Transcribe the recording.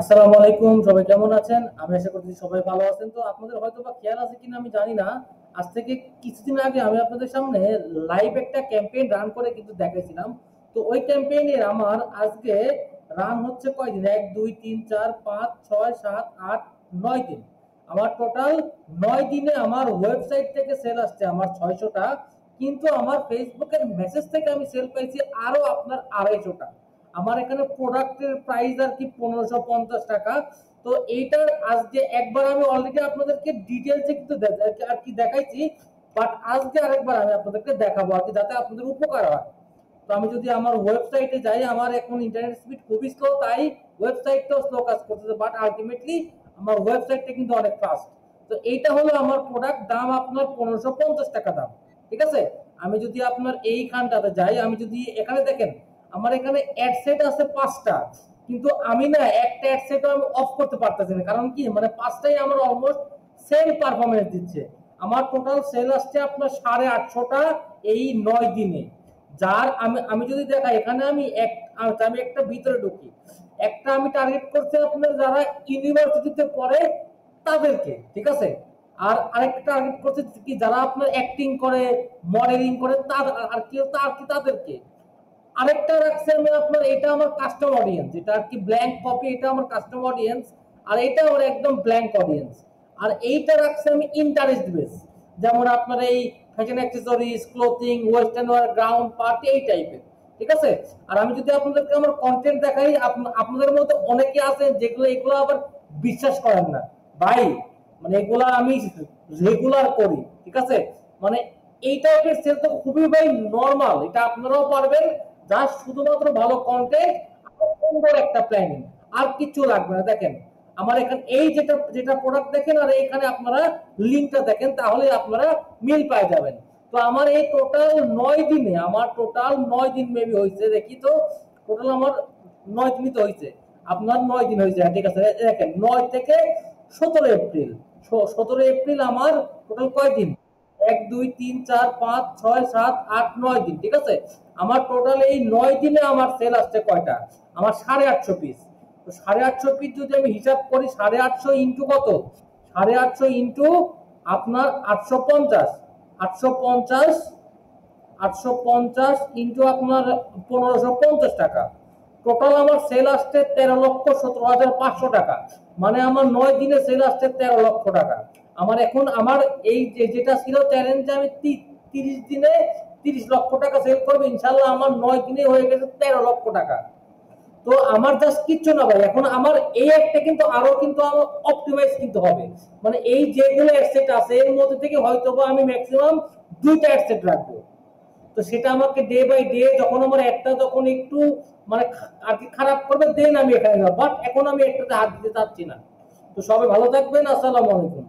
আসসালামু আলাইকুম, সবাই কেমন আছেন? আমি আশা করছি সবাই ভালো আছেন। তো আপনাদের হয়তোবা খেয়াল আছে কিনা আমি জানি না। আজ থেকে কিছুদিন আগে আমি আপনাদের সামনে লাইভ একটা ক্যাম্পেইন রান করে কিন্তু দেখাইছিলাম। তো ওই ক্যাম্পেইনের আমার আজকে রান হচ্ছে কয়দিন? ১, ২, ৩, ৪, ৫, ৬, ৭, ৮, ৯ দিন। আমার টোটাল ৯ দিনে আমার ওয়েবসাইট থেকে সেল আসছে আমার ৬০০ টা। কিন্তু আমার ফেসবুকের মেসেজ থেকে আমি সেল পাইছি আরো আপনার ২৫০ টা। আমার এখানে প্রোডাক্টের প্রাইস আর কি ১৫৫০ টাকা। তো এইটার আজকে একবার আমি অলরেডি আপনাদেরকে ডিটেলসে কিন্তু আর কি দেখাইছি। বাট আজকে আরেকবার আমি আপনাদেরকে দেখাবো আর কি, যাতে আপনাদের উপকার হয়। তো আমি যদি আমার ওয়েবসাইটে যাই, আমার এখন ইন্টারনেট স্পিড খুবই স্লো, তাই ওয়েবসাইটটাও স্লো কাজ করতেছে, বাট আলটিমেটলি আমার ওয়েবসাইটটা কিন্তু অনেক ফাস্ট। তো এইটা হলো আমার প্রোডাক্ট, দাম আপনার ১৫৫০ টাকা দাম। ঠিক আছে। আমি যদি আপনার এইখানটাতে যাই, আমি যদি এখানে দেখেন আমার এখানে অ্যাড সেট আছে ৫টা। কিন্তু আমি না একটা অ্যাড সেটও আমি অফ করতে পারতেছি না, কারণ কি মানে ৫টাই আমার অলমোস্ট সেম পারফরমেন্স দিচ্ছে। আমার টোটাল সেল আসছে আপনার ৮৫০ টা এই ৯ দিনে। যার আমি আমি যদি দেখাই এখানে আমি একটা ভিতরে ঢুকি, একটা আমি টার্গেট করছি আপনার যারা ইউনিভার্সিটিতে পড়ে তাদেরকে, ঠিক আছে। আর আরেকটা টার্গেট করছে কি যারা আপনার অ্যাক্টিং করে, মডেলিং করে, তাদের আর কি তাদেরকে। আরেকটা রাখছি আমি আপনার, এটা আমার কাস্টম অডিয়েন্স, এটা আর কি ব্ল্যাঙ্ক কপি, এটা আমার কাস্টম অডিয়েন্স। আর এটা আমার একদম ব্ল্যাঙ্ক অডিয়েন্স। আর এইটা রাখছি আমি ইন্টারেস্ট বেস, যেমন আপনার এই fashion accessories, clothing, western wire, ground party, এই টাইপের। ঠিক আছে। আর আমি যদি আপনাদেরকে আমার কন্টেন্ট দেখাই, আপনাদের মধ্যে অনেকে আছেন যেগুলো এগুলো আবার বিশ্বাস করেন না ভাই। মানে এগুলা আমি রেগুলার করি, ঠিক আছে। মানে এই টাইপের সেল তো খুবই ভাই নরমাল, এটা আপনারাও পারবেন। জাস্ট শুধুমাত্র ভালো কন্টেন্ট, সুন্দর একটা প্ল্যানিং, আর কিছু লাগবে না। দেখেন আমার এখানে এই যেটা যেটা প্রোডাক্ট দেখেন, আর এইখানে আপনারা লিঙ্কটা দেখেন, তাহলে আপনারা মিল পাই যাবেন। তো আমার এই টোটাল ৯ দিনে, আমার টোটাল ৯ দিন মেবি হয়েছে, দেখি তো। টোটাল আমার ৯ দিনই তো হয়েছে, আপনার ৯ দিন হয়েছে। ঠিক আছে, দেখেন ৯ থেকে ১৭ এপ্রিল। ১৭ এপ্রিল আমার টোটাল কয়দিন? ১, ২, ৩, ৪, ৫, ৬, ৭, ৮, ৯ দিন। ঠিক আছে। আমার টোটাল এই ৯ দিনে আমার সেল আসছে কয়টা? আমার ৮৫০ পিস। তো ৮৫০ পিস যদি আমি হিসাব করি, ৮৫০ ইন্টু কত? ৮৫০ ইন্টু আপনার ৮৫০। ৮৫০, ৮৫০ ইন্টু আপনার ১৫৫০ টাকা। টোটাল আমার সেল আসছে ১৩,১৭,৫০০ টাকা। মানে আমার ৯ দিনে সেল আসছে ১৩ লক্ষ টাকা। আমার এখন আমার এই যেটা ছিল চ্যালেঞ্জ, আমি ৩০ দিনে ৩০ লক্ষ টাকা সেল করবো ইনশাল্লাহ, আমার ৯ দিনে হয়ে গেছে ১৩ লক্ষ টাকা। তো আমার জাস্ট কিচ্ছু না ভাই, এখন আমার এই একটা কিন্তু আরো কিন্তু আমার অপটিমাইজ কিন্তু হবে। মানে এই যেগুলো অ্যাসেট আছে এর মধ্যে থেকে হয়তো আমি ম্যাক্সিমাম ২টা অ্যাসেট রাখবো। তো সেটা আমাকে ডে বাই ডে, যখন আমার একটা যখন একটু মানে আর কি খারাপ করবে, দেন আমি এখানে যাবো, বাট এখন আমি একটাতে হাত দিতে চাচ্ছি না। তো সবাই ভালো থাকবেন, আসসালামু আলাইকুম।